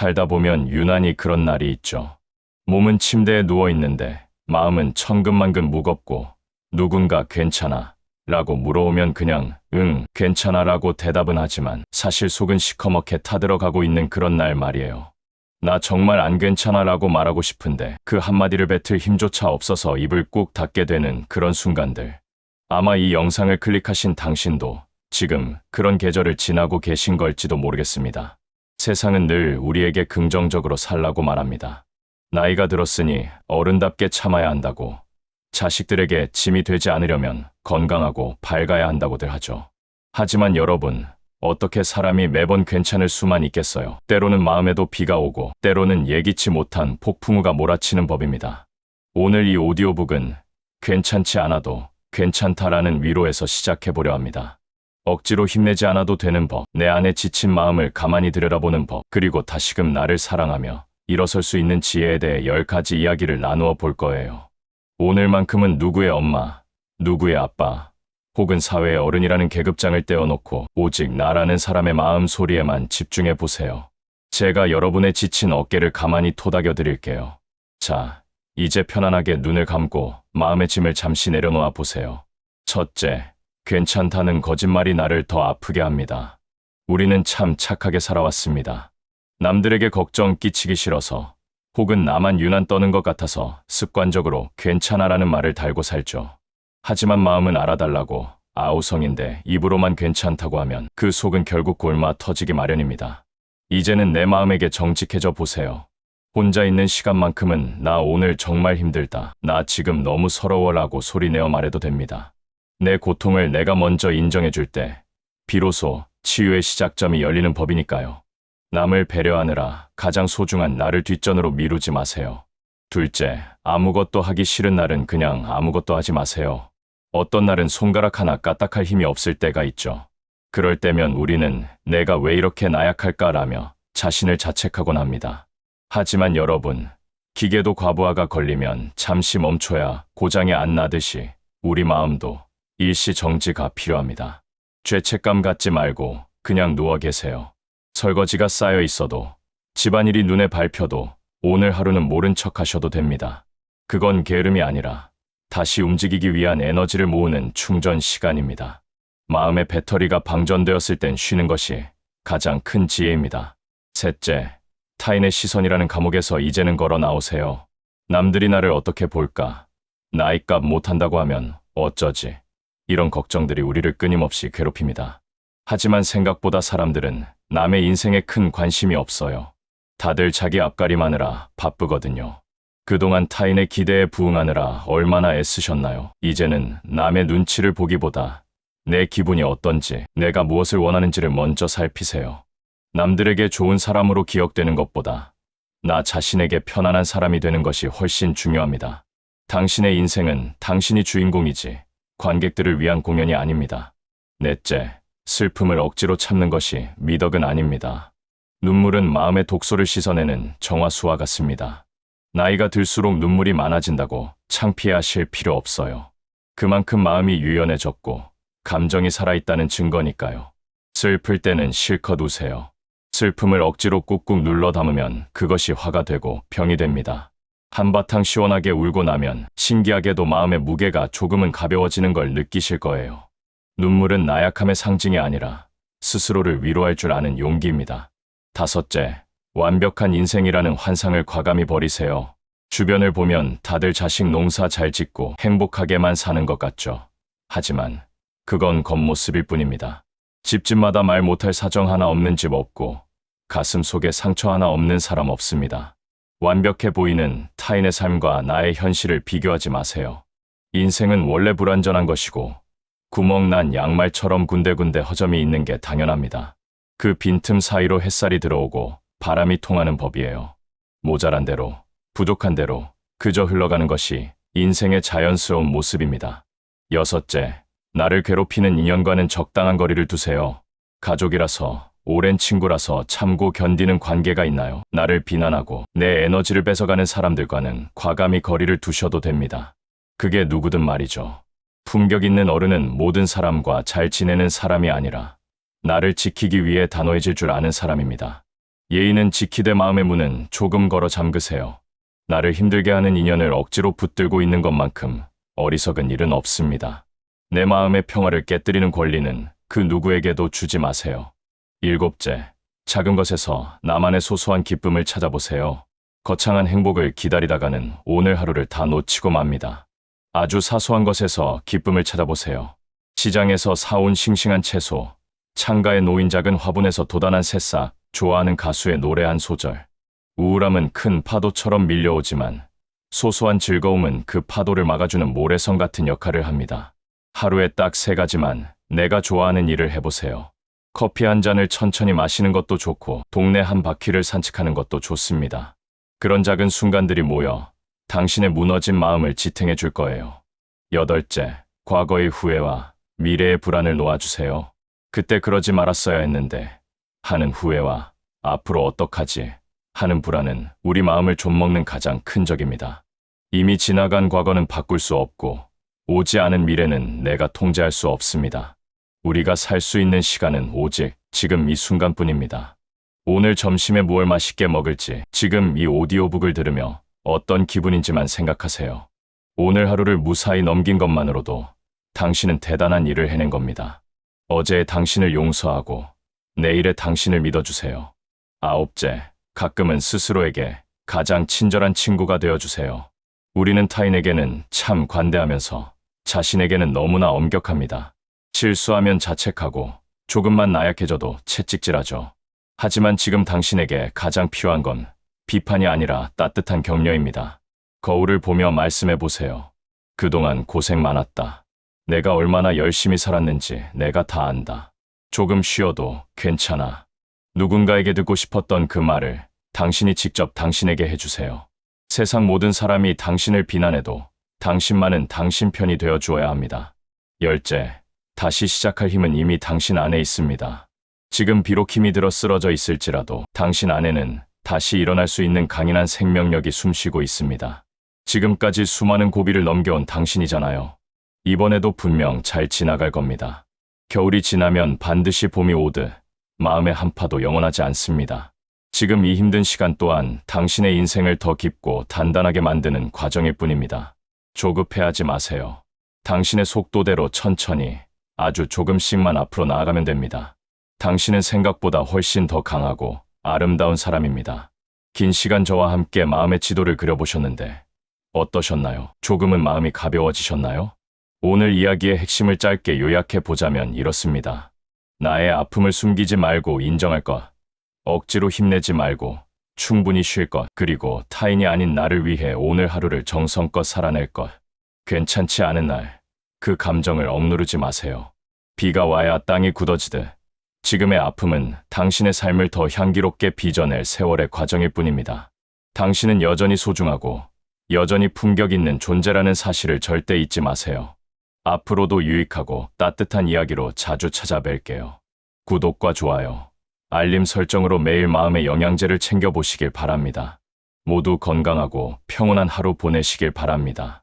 살다 보면 유난히 그런 날이 있죠. 몸은 침대에 누워 있는데 마음은 천근만근 무겁고 누군가 괜찮아? 라고 물어오면 그냥 응, 괜찮아 라고 대답은 하지만 사실 속은 시커멓게 타들어가고 있는 그런 날 말이에요. 나 정말 안 괜찮아 라고 말하고 싶은데 그 한마디를 뱉을 힘조차 없어서 입을 꾹 닫게 되는 그런 순간들. 아마 이 영상을 클릭하신 당신도 지금 그런 계절을 지나고 계신 걸지도 모르겠습니다. 세상은 늘 우리에게 긍정적으로 살라고 말합니다. 나이가 들었으니 어른답게 참아야 한다고, 자식들에게 짐이 되지 않으려면 건강하고 밝아야 한다고들 하죠. 하지만 여러분, 어떻게 사람이 매번 괜찮을 수만 있겠어요. 때로는 마음에도 비가 오고 때로는 예기치 못한 폭풍우가 몰아치는 법입니다. 오늘 이 오디오북은 괜찮지 않아도 괜찮다라는 위로에서 시작해보려 합니다. 억지로 힘내지 않아도 되는 법, 내 안에 지친 마음을 가만히 들여다보는 법, 그리고 다시금 나를 사랑하며 일어설 수 있는 지혜에 대해 10가지 이야기를 나누어 볼 거예요. 오늘만큼은 누구의 엄마, 누구의 아빠, 혹은 사회의 어른이라는 계급장을 떼어놓고 오직 나라는 사람의 마음 소리에만 집중해 보세요. 제가 여러분의 지친 어깨를 가만히 토닥여 드릴게요. 자, 이제 편안하게 눈을 감고 마음의 짐을 잠시 내려놓아 보세요. 첫째, 괜찮다는 거짓말이 나를 더 아프게 합니다. 우리는 참 착하게 살아왔습니다. 남들에게 걱정 끼치기 싫어서 혹은 나만 유난 떠는 것 같아서 습관적으로 괜찮아라는 말을 달고 살죠. 하지만 마음은 알아달라고 아우성인데 입으로만 괜찮다고 하면 그 속은 결국 골마 터지기 마련입니다. 이제는 내 마음에게 정직해져 보세요. 혼자 있는 시간만큼은 나 오늘 정말 힘들다, 나 지금 너무 서러워라고 소리내어 말해도 됩니다. 내 고통을 내가 먼저 인정해줄 때 비로소 치유의 시작점이 열리는 법이니까요. 남을 배려하느라 가장 소중한 나를 뒷전으로 미루지 마세요. 둘째, 아무것도 하기 싫은 날은 그냥 아무것도 하지 마세요. 어떤 날은 손가락 하나 까딱할 힘이 없을 때가 있죠. 그럴 때면 우리는 내가 왜 이렇게 나약할까라며 자신을 자책하곤 합니다. 하지만 여러분, 기계도 과부하가 걸리면 잠시 멈춰야 고장이 안 나듯이 우리 마음도 일시 정지가 필요합니다. 죄책감 갖지 말고 그냥 누워 계세요. 설거지가 쌓여 있어도, 집안일이 눈에 밟혀도 오늘 하루는 모른 척 하셔도 됩니다. 그건 게으름이 아니라 다시 움직이기 위한 에너지를 모으는 충전 시간입니다. 마음의 배터리가 방전되었을 땐 쉬는 것이 가장 큰 지혜입니다. 셋째, 타인의 시선이라는 감옥에서 이제는 걸어 나오세요. 남들이 나를 어떻게 볼까? 나이값 못한다고 하면 어쩌지? 이런 걱정들이 우리를 끊임없이 괴롭힙니다. 하지만 생각보다 사람들은 남의 인생에 큰 관심이 없어요. 다들 자기 앞가림하느라 바쁘거든요. 그동안 타인의 기대에 부응하느라 얼마나 애쓰셨나요? 이제는 남의 눈치를 보기보다 내 기분이 어떤지, 내가 무엇을 원하는지를 먼저 살피세요. 남들에게 좋은 사람으로 기억되는 것보다 나 자신에게 편안한 사람이 되는 것이 훨씬 중요합니다. 당신의 인생은 당신이 주인공이지 관객들을 위한 공연이 아닙니다. 넷째, 슬픔을 억지로 참는 것이 미덕은 아닙니다. 눈물은 마음의 독소를 씻어내는 정화수와 같습니다. 나이가 들수록 눈물이 많아진다고 창피해하실 필요 없어요. 그만큼 마음이 유연해졌고 감정이 살아있다는 증거니까요. 슬플 때는 실컷 우세요. 슬픔을 억지로 꾹꾹 눌러 담으면 그것이 화가 되고 병이 됩니다. 한바탕 시원하게 울고 나면 신기하게도 마음의 무게가 조금은 가벼워지는 걸 느끼실 거예요. 눈물은 나약함의 상징이 아니라 스스로를 위로할 줄 아는 용기입니다. 다섯째, 완벽한 인생이라는 환상을 과감히 버리세요. 주변을 보면 다들 자식 농사 잘 짓고 행복하게만 사는 것 같죠. 하지만 그건 겉모습일 뿐입니다. 집집마다 말 못할 사정 하나 없는 집 없고 가슴 속에 상처 하나 없는 사람 없습니다. 완벽해 보이는 타인의 삶과 나의 현실을 비교하지 마세요. 인생은 원래 불완전한 것이고 구멍난 양말처럼 군데군데 허점이 있는 게 당연합니다. 그 빈틈 사이로 햇살이 들어오고 바람이 통하는 법이에요. 모자란 대로, 부족한 대로 그저 흘러가는 것이 인생의 자연스러운 모습입니다. 여섯째, 나를 괴롭히는 인연과는 적당한 거리를 두세요. 가족이라서, 오랜 친구라서 참고 견디는 관계가 있나요? 나를 비난하고 내 에너지를 뺏어가는 사람들과는 과감히 거리를 두셔도 됩니다. 그게 누구든 말이죠. 품격 있는 어른은 모든 사람과 잘 지내는 사람이 아니라 나를 지키기 위해 단호해질 줄 아는 사람입니다. 예의는 지키되 마음의 문은 조금 걸어 잠그세요. 나를 힘들게 하는 인연을 억지로 붙들고 있는 것만큼 어리석은 일은 없습니다. 내 마음의 평화를 깨뜨리는 권리는 그 누구에게도 주지 마세요. 일곱째, 작은 것에서 나만의 소소한 기쁨을 찾아보세요. 거창한 행복을 기다리다가는 오늘 하루를 다 놓치고 맙니다. 아주 사소한 것에서 기쁨을 찾아보세요. 시장에서 사온 싱싱한 채소, 창가에 놓인 작은 화분에서 돋아난 새싹, 좋아하는 가수의 노래 한 소절. 우울함은 큰 파도처럼 밀려오지만 소소한 즐거움은 그 파도를 막아주는 모래성 같은 역할을 합니다. 하루에 딱 3가지만 내가 좋아하는 일을 해보세요. 커피 한 잔을 천천히 마시는 것도 좋고 동네 한 바퀴를 산책하는 것도 좋습니다. 그런 작은 순간들이 모여 당신의 무너진 마음을 지탱해 줄 거예요. 여덟째, 과거의 후회와 미래의 불안을 놓아주세요. 그때 그러지 말았어야 했는데 하는 후회와 앞으로 어떡하지 하는 불안은 우리 마음을 좀먹는 가장 큰 적입니다. 이미 지나간 과거는 바꿀 수 없고 오지 않은 미래는 내가 통제할 수 없습니다. 우리가 살 수 있는 시간은 오직 지금 이 순간뿐입니다. 오늘 점심에 무얼 맛있게 먹을지 지금 이 오디오북을 들으며 어떤 기분인지만 생각하세요. 오늘 하루를 무사히 넘긴 것만으로도 당신은 대단한 일을 해낸 겁니다. 어제의 당신을 용서하고 내일의 당신을 믿어주세요. 아홉째, 가끔은 스스로에게 가장 친절한 친구가 되어주세요. 우리는 타인에게는 참 관대하면서 자신에게는 너무나 엄격합니다. 실수하면 자책하고 조금만 나약해져도 채찍질하죠. 하지만 지금 당신에게 가장 필요한 건 비판이 아니라 따뜻한 격려입니다. 거울을 보며 말씀해 보세요. 그동안 고생 많았다. 내가 얼마나 열심히 살았는지 내가 다 안다. 조금 쉬어도 괜찮아. 누군가에게 듣고 싶었던 그 말을 당신이 직접 당신에게 해주세요. 세상 모든 사람이 당신을 비난해도 당신만은 당신 편이 되어 주어야 합니다. 열째, 다시 시작할 힘은 이미 당신 안에 있습니다. 지금 비록 힘이 들어 쓰러져 있을지라도 당신 안에는 다시 일어날 수 있는 강인한 생명력이 숨쉬고 있습니다. 지금까지 수많은 고비를 넘겨온 당신이잖아요. 이번에도 분명 잘 지나갈 겁니다. 겨울이 지나면 반드시 봄이 오듯 마음의 한파도 영원하지 않습니다. 지금 이 힘든 시간 또한 당신의 인생을 더 깊고 단단하게 만드는 과정일 뿐입니다. 조급해하지 마세요. 당신의 속도대로 천천히 아주 조금씩만 앞으로 나아가면 됩니다. 당신은 생각보다 훨씬 더 강하고 아름다운 사람입니다. 긴 시간 저와 함께 마음의 지도를 그려보셨는데 어떠셨나요? 조금은 마음이 가벼워지셨나요? 오늘 이야기의 핵심을 짧게 요약해 보자면 이렇습니다. 나의 아픔을 숨기지 말고 인정할 것, 억지로 힘내지 말고 충분히 쉴 것, 그리고 타인이 아닌 나를 위해 오늘 하루를 정성껏 살아낼 것. 괜찮지 않은 날, 그 감정을 억누르지 마세요. 비가 와야 땅이 굳어지듯 지금의 아픔은 당신의 삶을 더 향기롭게 빚어낼 세월의 과정일 뿐입니다. 당신은 여전히 소중하고 여전히 품격 있는 존재라는 사실을 절대 잊지 마세요. 앞으로도 유익하고 따뜻한 이야기로 자주 찾아뵐게요. 구독과 좋아요, 알림 설정으로 매일 마음의 영양제를 챙겨보시길 바랍니다. 모두 건강하고 평온한 하루 보내시길 바랍니다.